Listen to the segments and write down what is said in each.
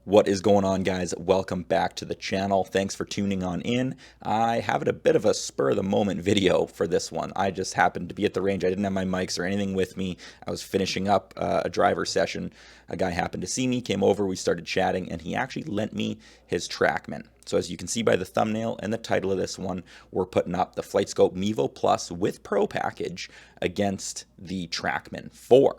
What is going on, guys? Welcome back to the channel. Thanks for tuning on in. I have a bit of a spur of the moment video for this one. I just happened to be at the range. I didn't have my mics or anything with me. I was finishing up a driver session. A guy happened to see me, came over, we started chatting, and he actually lent me his Trackman. So as you can see by the thumbnail and the title of this one, we're putting up the Flightscope Mevo Plus with Pro package against the Trackman 4.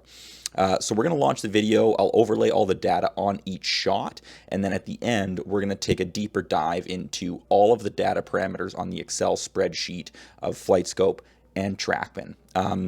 So we're going to launch the video. I'll overlay all the data on each shot, and then at the end, we're going to take a deeper dive into all of the data parameters on the Excel spreadsheet of Flightscope and Trackman.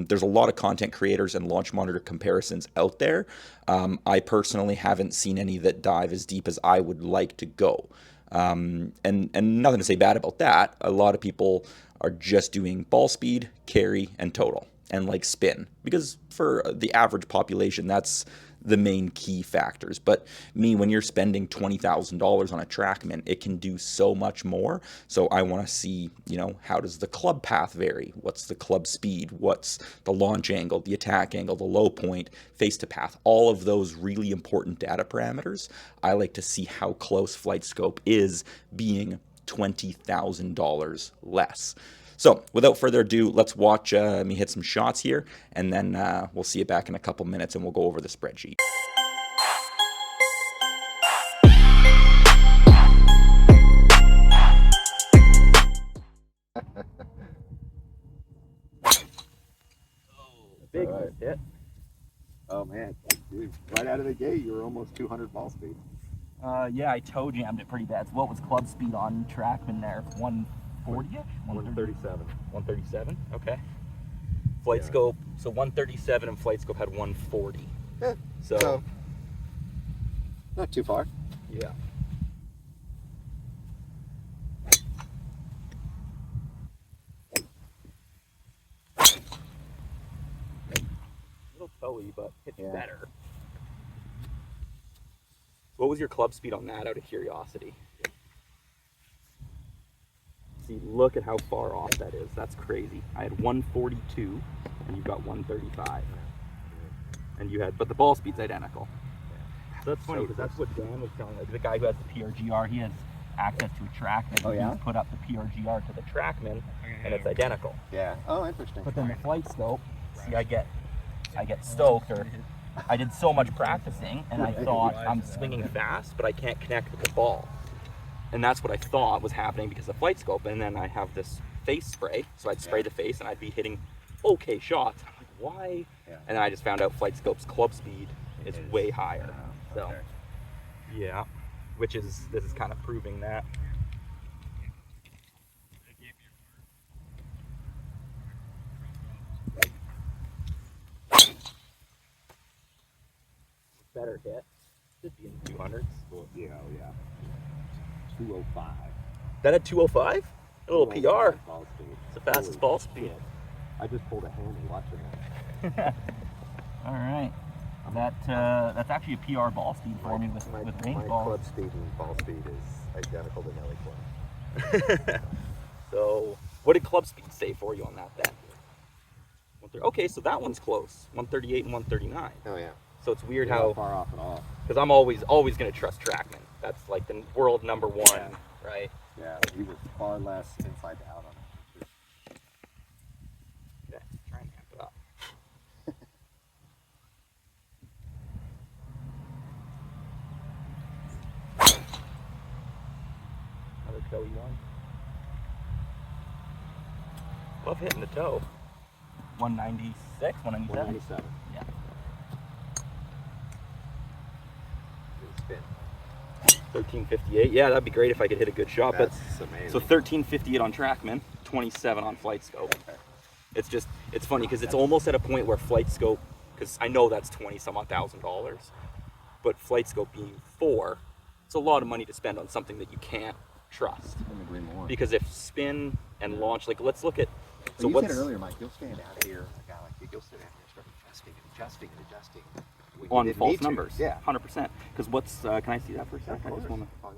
There's a lot of content creators and launch monitor comparisons out there. I personally haven't seen any that dive as deep as I would like to go. And nothing to say bad about that. A lot of people are just doing ball speed, carry, and total, and like spin, because for the average population, that's the main key factors. But me, when you're spending $20,000 on a Trackman, it can do so much more. So I want to see, how does the club path vary? What's the club speed? What's the launch angle, the attack angle, the low point, face to path? All of those really important data parameters. I like to see how close Flightscope is being $20,000 less. So without further ado, let's watch me hit some shots here, and then we'll see you back in a couple minutes and we'll go over the spreadsheet. Big hit. Oh man, dude, right out of the gate, you were almost 200 ball speed. Yeah, I toe jammed it pretty bad. So what was club speed on Trackman there? 140-ish? 137. 137? Okay. Flightscope, so 137 and Flightscope had 140. Yeah, So not too far. yeah. A little toey, but it's better. What was your club speed on that, out of curiosity? See, look at how far off that is. That's crazy. I had 142, and you got 135. And you had, but the ball speed's identical. So that's funny, because that's what Dan was telling, like the guy who has the PRGR, he has access to a Trackman. Oh, yeah? He's put up the PRGR to the Trackman, and it's identical. Yeah. Oh, interesting. But then the Flightscope, see, I get stoked, or I did so much practicing, and I thought I'm swinging fast, but I can't connect with the ball. And that's what I thought was happening because of Flightscope. And then I have this face spray, so I'd spray the face, and I'd be hitting okay shots. I'm like, why? Yeah. And then I just found out Flightscope's club speed is way higher. So, yeah, this is kind of proving that. Better hit. Should be in the 200s. Yeah, oh yeah. 205. That at 205? A little PR. Ball speed. It's the fastest ball speed. I just pulled a hand and watched it. All right. That's actually a PR ball speed for me with range My balls. club speed and ball speed is identical to Nelly Club. So, what did club speed say for you on that then? Okay, so that one's close. 138 and 139. Oh yeah. So it's weird You're how, not far off at all. because I'm always going to trust Trackman. That's like the world number one, Yeah. right? Yeah, he was far less inside to out on it. Okay, try and amp it up. Another toey one. Love hitting the toe. 196, 197. 197. Yeah. Good spin. 1358. Yeah, that'd be great if I could hit a good shot. That's amazing. So 1358 on Trackman, 27 on Flightscope. Okay. It's funny because it's almost at a point where Flightscope, because I know that's $20,000, but Flightscope being 4, it's a lot of money to spend on something that you can't trust. Couldn't agree more. Because if spin and launch, like let's look at. So you said earlier, Mike, you'll stand out here, a guy like you, you'll sit out here and start adjusting and adjusting. When you on didn't false need to. numbers. Yeah. 100%. Because what's, can I see that for a second? I just wanna, Fine.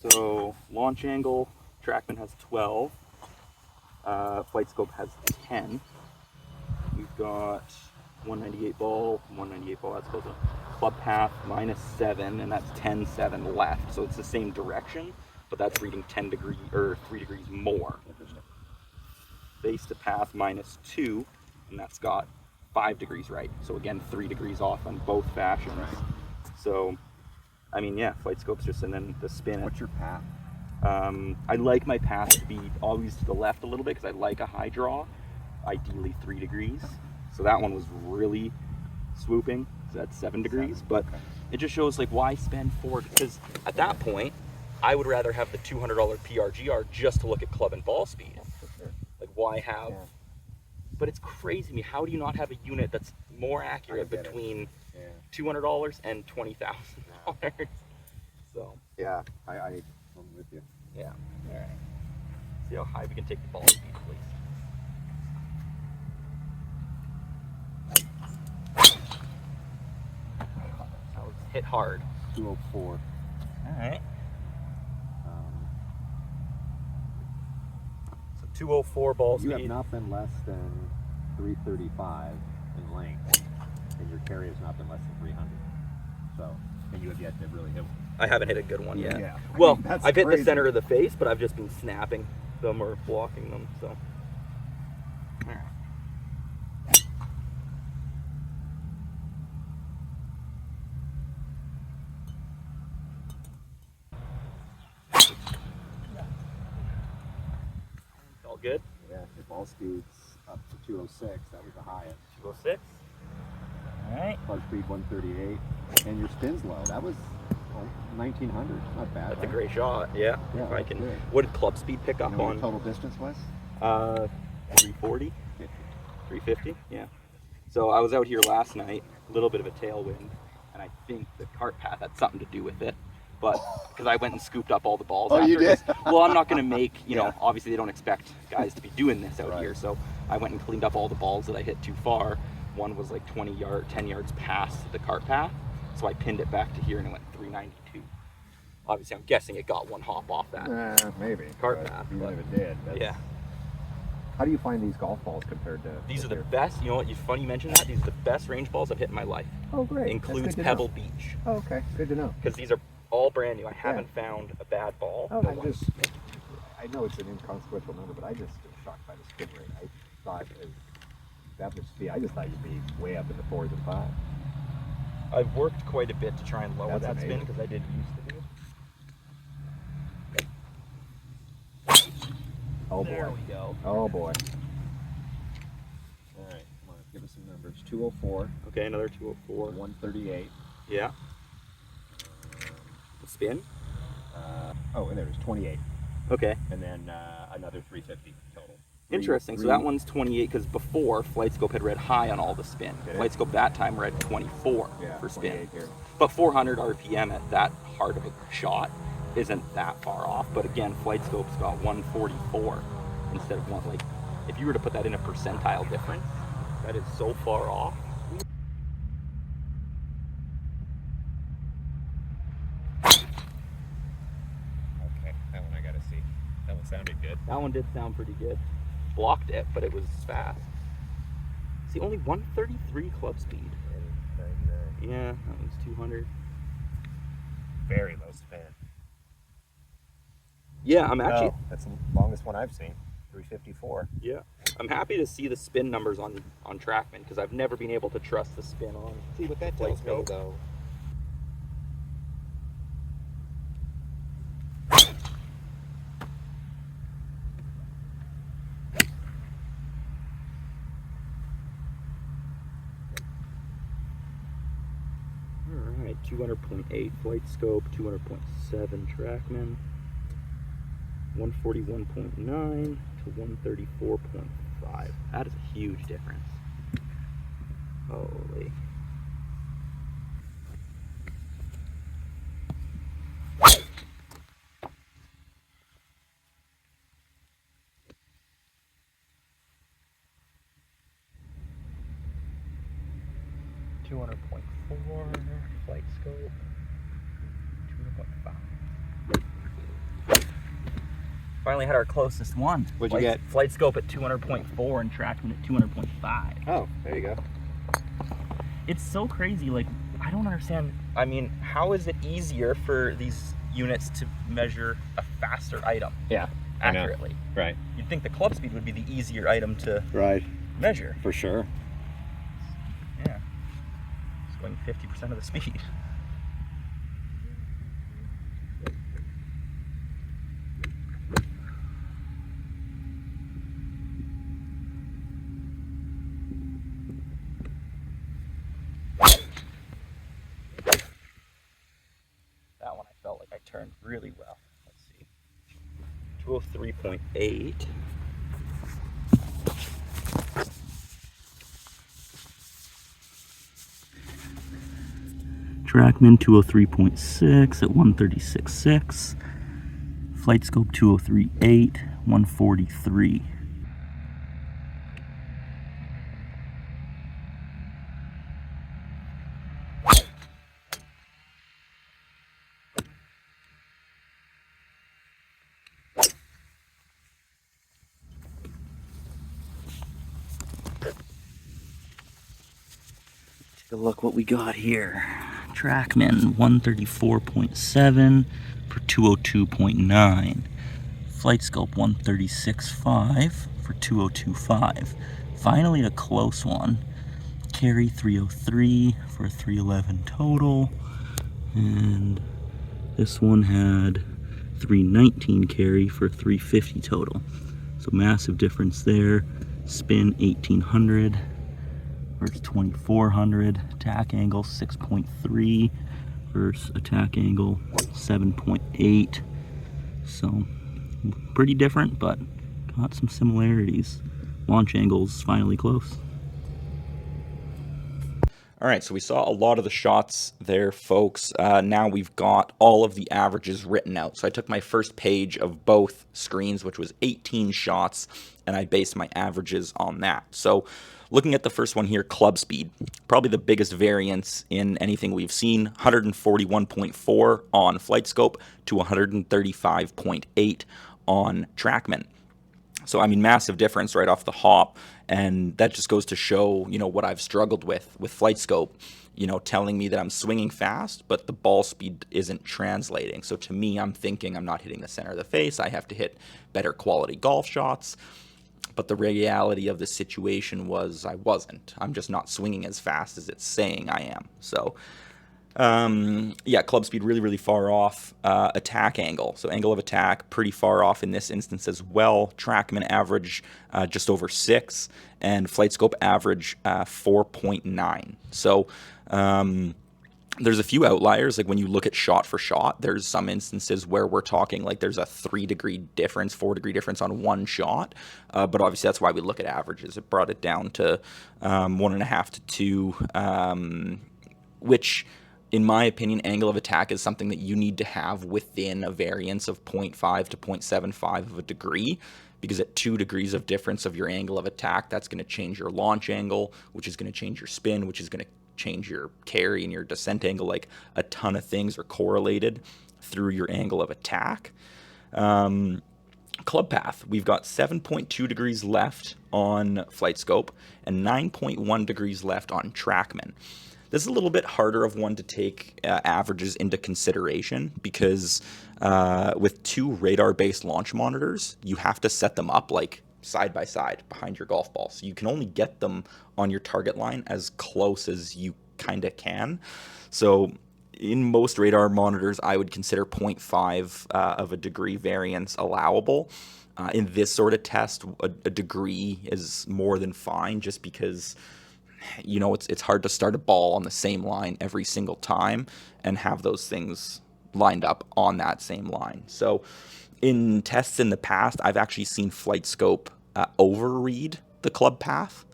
so launch angle, Trackman has 12. Flightscope has 10. We've got 198 ball, that's close enough. club path -7, and that's 10-7 left. So it's the same direction, but that's reading 10 degrees or 3 degrees more. Interesting. Base to path -2, and that's got 5 degrees right. So again, 3 degrees off on both fashions. Right. So, I mean, yeah, Flightscope's just, and then the spin. What's your path? I like my path to be always to the left a little bit because I like a high draw, ideally 3 degrees. So that one was really swooping. So that's 7 degrees, but it just shows like why spend 4, because at that point, I would rather have the $200 PRGR just to look at club and ball speed. For sure. Like why have, but it's crazy to me. How do you not have a unit that's more accurate between $200 and $20,000? So Yeah, I'm with you. yeah. All right. See how high we can take the ball speed, please. That was hit hard. 204. All right. So 204 ball speed. You have not been less than 335 in length, and your carry has not been less than 300. So, and you have yet to really hit one. I haven't hit a good one yet. Yeah. Well, I mean, that's I've hit the crazy. center of the face, but I've just been snapping them or blocking them. So. All right. All good. Yeah, your ball speed's up to 206. That was the highest. 206. All right. Club speed 138, and your spin's low. That was 1900. Not bad. That's right? a great shot. Yeah. Yeah, If I can. good. What did club speed pick up You know what on? your total distance was? 340. 350. Yeah. So I was out here last night, a little bit of a tailwind, and I think the cart path had something to do with it. But because I went and scooped up all the balls. Oh, after you did? this. Well, I'm not going to make, you know, Yeah. obviously they don't expect guys to be doing this out Right. here. So I went and cleaned up all the balls that I hit too far. One was like 10 yards past the cart path. So I pinned it back to here and it went 392. Obviously, I'm guessing it got one hop off that. Maybe. Cart but path, Even but- if it did. Yeah. How do you find these golf balls compared to? These are the your- best, you know what, you funny you mention that. These are the best range balls I've hit in my life. Oh, great. That's Includes good to Pebble know. Beach. Oh, okay. Good to know. Because these are all brand new. I haven't found a bad ball. Oh, I know it's an inconsequential number, but I just am shocked by the spin rate. I thought that would be. I just thought you'd be way up in the 4s and 5s. I've worked quite a bit to try and lower That's that spin amazing. because I did used to do. Oh There boy. we go. Oh boy. All right, come on, give us some numbers. 204, Okay, another 204. 138. Yeah. The spin. And there's 28, Okay. and then another 350 total. Interesting. So that one's 28 because before Flightscope had read high on all the spin. Did it? Flightscope that time read 24 Yeah, for spin. 28 here. But 400 RPM at that hard of a shot isn't that far off. But again, Flightscope's got 144 instead of one. Like, if you were to put that in a percentile difference, that is so far off. Okay, that one I gotta see. That one sounded good. That one did sound pretty good. Blocked it, but it was fast. See, only 133 club speed. Yeah, that was 200. Very low spin. Yeah, I'm actually. That's the longest one I've seen. 354. Yeah, I'm happy to see the spin numbers on Trackman because I've never been able to trust the spin on. See what that tells me Flightscope. though. All right, 200.8 Flightscope, 200.7 Trackman, 141.9 to 134.5. That is a huge difference. Holy. Flightscope, 200.5. Finally had our closest one. What'd you get? Flightscope at 200.4 and Trackman at 200.5. Oh, there you go. It's so crazy. Like, I don't understand. I mean, how is it easier for these units to measure a faster item accurately? Right. You'd think the club speed would be the easier item to measure. For sure. Yeah. It's going 50% of the speed. That one I felt like I turned really well. Let's see. 203.8. Trackman 203.6 at 136.6. Flightscope 203.8, 143. Take a look what we got here. Trackman 134.7 for 202.9. Flightscope 136.5 for 202.5. Finally a close one. Carry 303 for 311 total. And this one had 319 carry for 350 total. So massive difference there. Spin 1800 versus 2400. Attack angle 6.3 versus attack angle 7.8. So pretty different, but got some similarities. Launch angles finally close. All right, so we saw a lot of the shots there, folks. Now we've got all of the averages written out. So I took my first page of both screens, which was 18 shots, and I based my averages on that. So looking at the first one here, club speed, probably the biggest variance in anything we've seen, 141.4 on Flightscope to 135.8 on Trackman. So, I mean, massive difference right off the hop, and that just goes to show, you know, what I've struggled with Flightscope, you know, telling me that I'm swinging fast, but the ball speed isn't translating. So to me, I'm thinking I'm not hitting the center of the face. I have to hit better quality golf shots. But the reality of the situation was I wasn't. I'm just not swinging as fast as it's saying I am. So, yeah, club speed really, really far off. Attack angle, so angle of attack, pretty far off in this instance as well. Trackman average just over 6, and Flightscope average 4.9. So there's a few outliers. Like when you look at shot for shot, there's some instances where we're talking like there's a 3-degree difference, 4-degree difference on one shot. But obviously that's why we look at averages. It brought it down to 1.5 to 2, which, in my opinion, angle of attack is something that you need to have within a variance of 0.5 to 0.75 of a degree, because at 2 degrees of difference of your angle of attack, that's going to change your launch angle, which is going to change your spin, which is going to change your carry and your descent angle. Like a ton of things are correlated through your angle of attack. Club path, we've got 7.2 degrees left on Flightscope and 9.1 degrees left on Trackman. This is a little bit harder of one to take averages into consideration because with 2 radar-based launch monitors, you have to set them up like side by side behind your golf ball. So you can only get them on your target line as close as you kind of can. So in most radar monitors, I would consider 0.5 of a degree variance allowable. In this sort of test, a degree is more than fine, just because, you know, it's hard to start a ball on the same line every single time and have those things lined up on that same line. So in tests in the past, I've actually seen Flightscope overread the club path.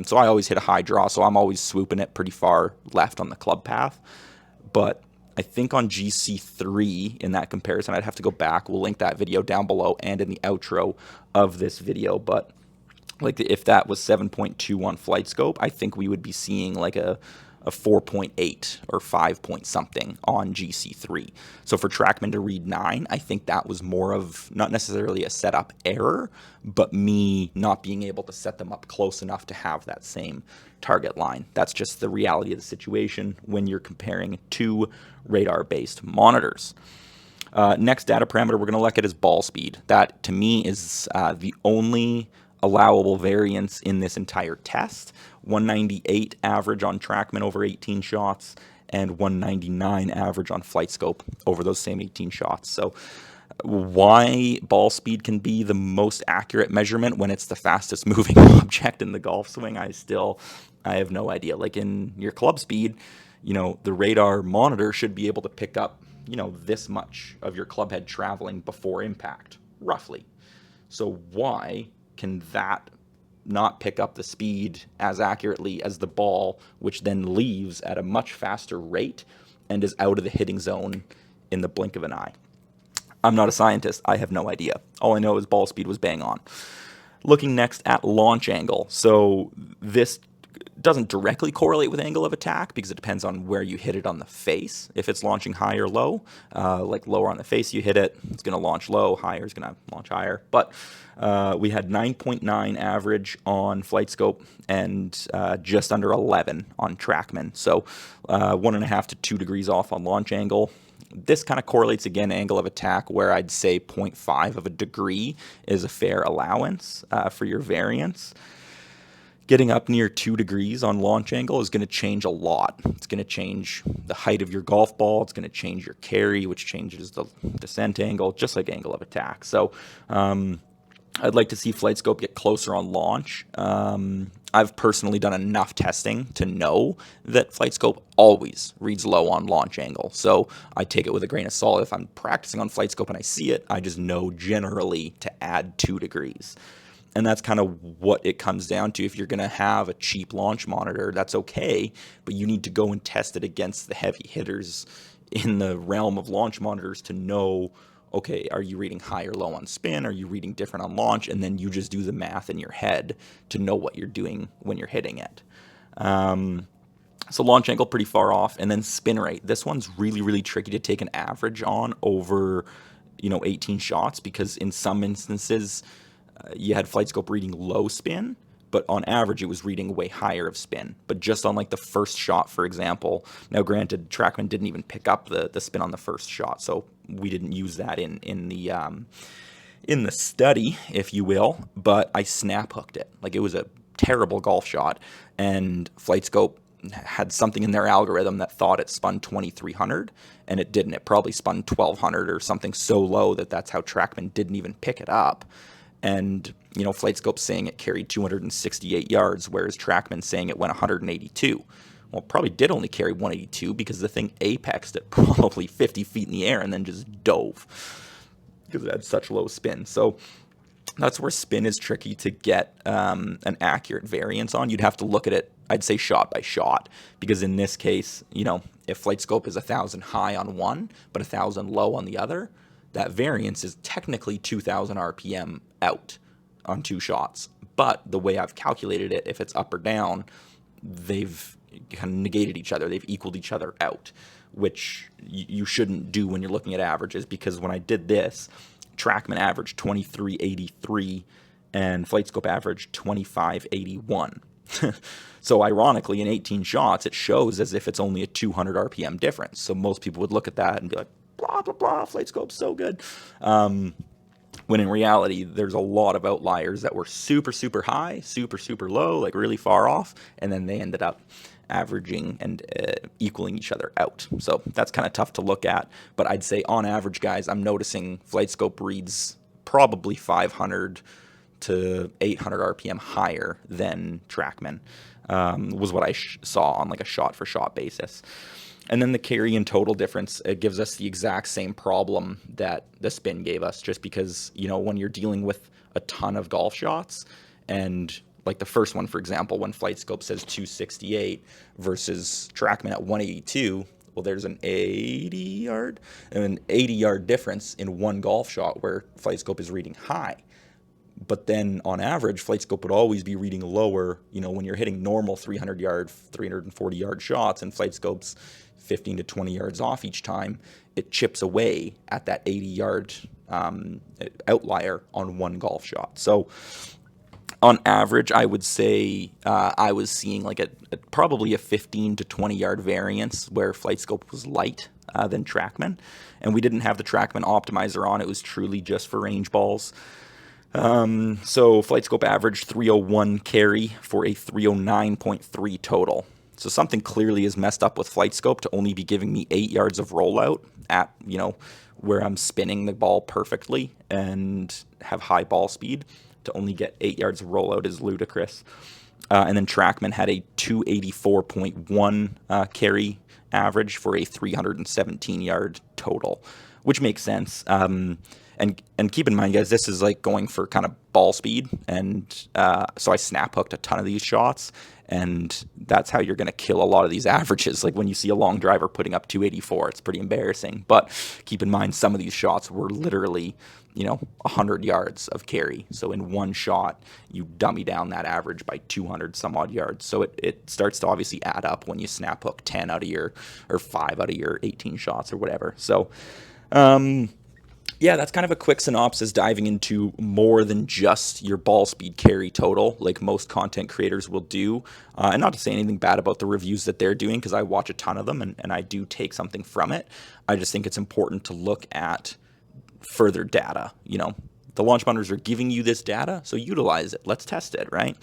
So I always hit a high draw, so I'm always swooping it pretty far left on the club path. But I think on GC3 in that comparison, I'd have to go back. We'll link that video down below and in the outro of this video. But like if that was 7.2 on Flightscope, I think we would be seeing like a a 4.8 or 5 point something on GC3. So for Trackman to read 9, I think that was more of not necessarily a setup error, but me not being able to set them up close enough to have that same target line. That's just the reality of the situation when you're comparing two radar-based monitors. Next data parameter we're going to look at is ball speed. That, to me, is the only allowable variance in this entire test. 198 average on Trackman over 18 shots, and 199 average on Flightscope over those same 18 shots. So why ball speed can be the most accurate measurement when it's the fastest moving object in the golf swing, I have no idea. Like in your club speed, the radar monitor should be able to pick up, this much of your club head traveling before impact, roughly. So why can that not pick up the speed as accurately as the ball, which then leaves at a much faster rate and is out of the hitting zone in the blink of an eye? I'm not a scientist. I have no idea. All I know is ball speed was bang on. Looking next at launch angle. So this doesn't directly correlate with angle of attack because it depends on where you hit it on the face. If it's launching high or low, like lower on the face you hit it, it's going to launch low, higher is going to launch higher. But we had 9.9 average on Flightscope and just under 11 on Trackman. So 1.5 to 2 degrees off on launch angle. This kind of correlates again angle of attack, where I'd say 0.5 of a degree is a fair allowance for your variance. Getting up near 2 degrees on launch angle is going to change a lot. It's going to change the height of your golf ball. It's going to change your carry, which changes the descent angle, just like angle of attack. So I'd like to see Flightscope get closer on launch. I've personally done enough testing to know that Flightscope always reads low on launch angle. So I take it with a grain of salt. If I'm practicing on Flightscope and I see it, I just know generally to add 2 degrees. And that's kind of what it comes down to. If you're going to have a cheap launch monitor, that's okay, but you need to go and test it against the heavy hitters in the realm of launch monitors to know, okay, are you reading high or low on spin? Are you reading different on launch? And then you just do the math in your head to know what you're doing when you're hitting it. So launch angle pretty far off. And then spin rate. This one's really, really tricky to take an average on over, 18 shots, because in some instances, you had Flightscope reading low spin, but on average it was reading way higher of spin. But just on like the first shot, for example, now granted, Trackman didn't even pick up the spin on the first shot, so we didn't use that in the study, if you will. But I snap hooked it. Like, it was a terrible golf shot, and Flightscope had something in their algorithm that thought it spun 2300, and it didn't. It probably spun 1200 or something so low that's how Trackman didn't even pick it up. And, Flightscope saying it carried 268 yards, whereas Trackman saying it went 182. Well, it probably did only carry 182 because the thing apexed at probably 50 feet in the air and then just dove because it had such low spin. So that's where spin is tricky to get an accurate variance on. You'd have to look at it, I'd say, shot by shot, because in this case, if Flightscope is 1,000 high on one, but 1,000 low on the other, that variance is technically 2,000 RPM out on 2 shots. But the way I've calculated it, if it's up or down, they've kind of negated each other. They've equaled each other out, which you shouldn't do when you're looking at averages, because when I did this, Trackman averaged 2383 and Flightscope averaged 2581. So ironically, in 18 shots, it shows as if it's only a 200 RPM difference. So most people would look at that and be like, blah, blah, blah, Flightscope's so good. When in reality, there's a lot of outliers that were super, super high, super, super low, like really far off, and then they ended up averaging and equaling each other out. So that's kind of tough to look at. But I'd say on average, guys, I'm noticing Flightscope reads probably 500 to 800 RPM higher than Trackman, was what I saw on like a shot-for-shot basis. And then the carry and total difference, it gives us the exact same problem that the spin gave us, just because, when you're dealing with a ton of golf shots, and like the first one, for example, when Flightscope says 268 versus Trackman at 182, well, there's an 80-yard difference in one golf shot where Flightscope is reading high. But then on average, Flightscope would always be reading lower, when you're hitting normal 300-yard, 340-yard shots, and Flightscope's 15 to 20 yards off each time, it chips away at that 80-yard outlier on one golf shot. So on average, I would say I was seeing like probably a 15 to 20-yard variance where Flightscope was light than Trackman. And we didn't have the Trackman optimizer on. It was truly just for range balls. So Flightscope averaged 301 carry for a 309.3 total. So something clearly is messed up with Flightscope to only be giving me 8 yards of rollout at, where I'm spinning the ball perfectly and have high ball speed. To only get 8 yards of rollout is ludicrous. And then Trackman had a 284.1 carry average for a 317-yard total, which makes sense. And keep in mind, guys, this is like going for kind of ball speed, and so I snap hooked a ton of these shots, and that's how you're going to kill a lot of these averages. Like when you see a long driver putting up 284, it's pretty embarrassing. But keep in mind, some of these shots were literally, 100 yards of carry. So in one shot, you dummy down that average by 200 some odd yards. So it starts to obviously add up when you snap hook 10 out of your, or 5 out of your 18 shots or whatever. So, yeah, that's kind of a quick synopsis diving into more than just your ball speed carry total, like most content creators will do. And not to say anything bad about the reviews that they're doing, because I watch a ton of them and I do take something from it. I just think it's important to look at further data. The launch monitors are giving you this data, so utilize it. Let's test it, right?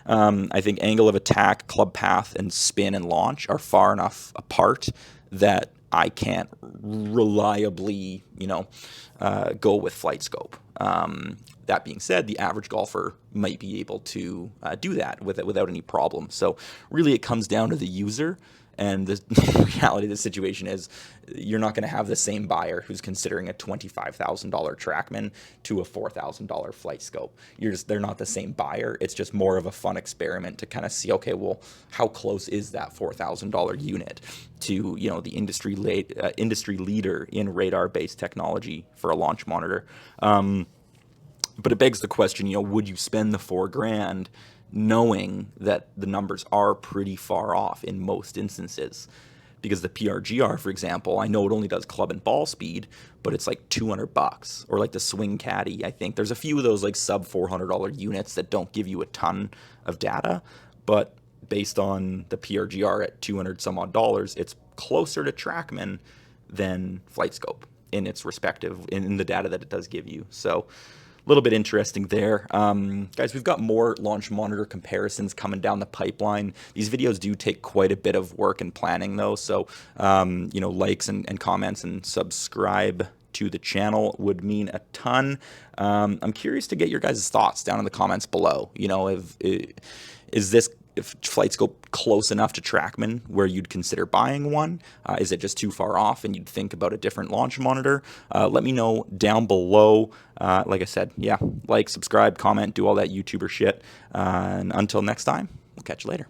I think angle of attack, club path, and spin and launch are far enough apart that I can't reliably, go with Flightscope. That being said, the average golfer might be able to do that without any problem. So really it comes down to the user. And the reality of the situation is you're not going to have the same buyer who's considering a $25,000 Trackman to a $4,000 Flightscope. They're not the same buyer. It's just more of a fun experiment to kind of see, okay, well, how close is that $4,000 unit to, the industry leader in radar-based technology for a launch monitor. But it begs the question, would you spend the $4,000 knowing that the numbers are pretty far off in most instances? Because the PRGR, for example, I know it only does club and ball speed, but it's like $200. Or like the Swing Caddy, I think. There's a few of those like sub $400 units that don't give you a ton of data, but based on the PRGR at 200 some odd dollars, it's closer to Trackman than Flightscope in its respective, in the data that it does give you. So a little bit interesting there. Guys, we've got more launch monitor comparisons coming down the pipeline. These videos do take quite a bit of work and planning though. So, likes and comments and subscribe to the channel would mean a ton. I'm curious to get your guys' thoughts down in the comments below. If Flightscope close enough to Trackman where you'd consider buying one? Is it just too far off and you'd think about a different launch monitor? Let me know down below. Like I said, yeah, like, subscribe, comment, do all that YouTuber shit. And until next time, we'll catch you later.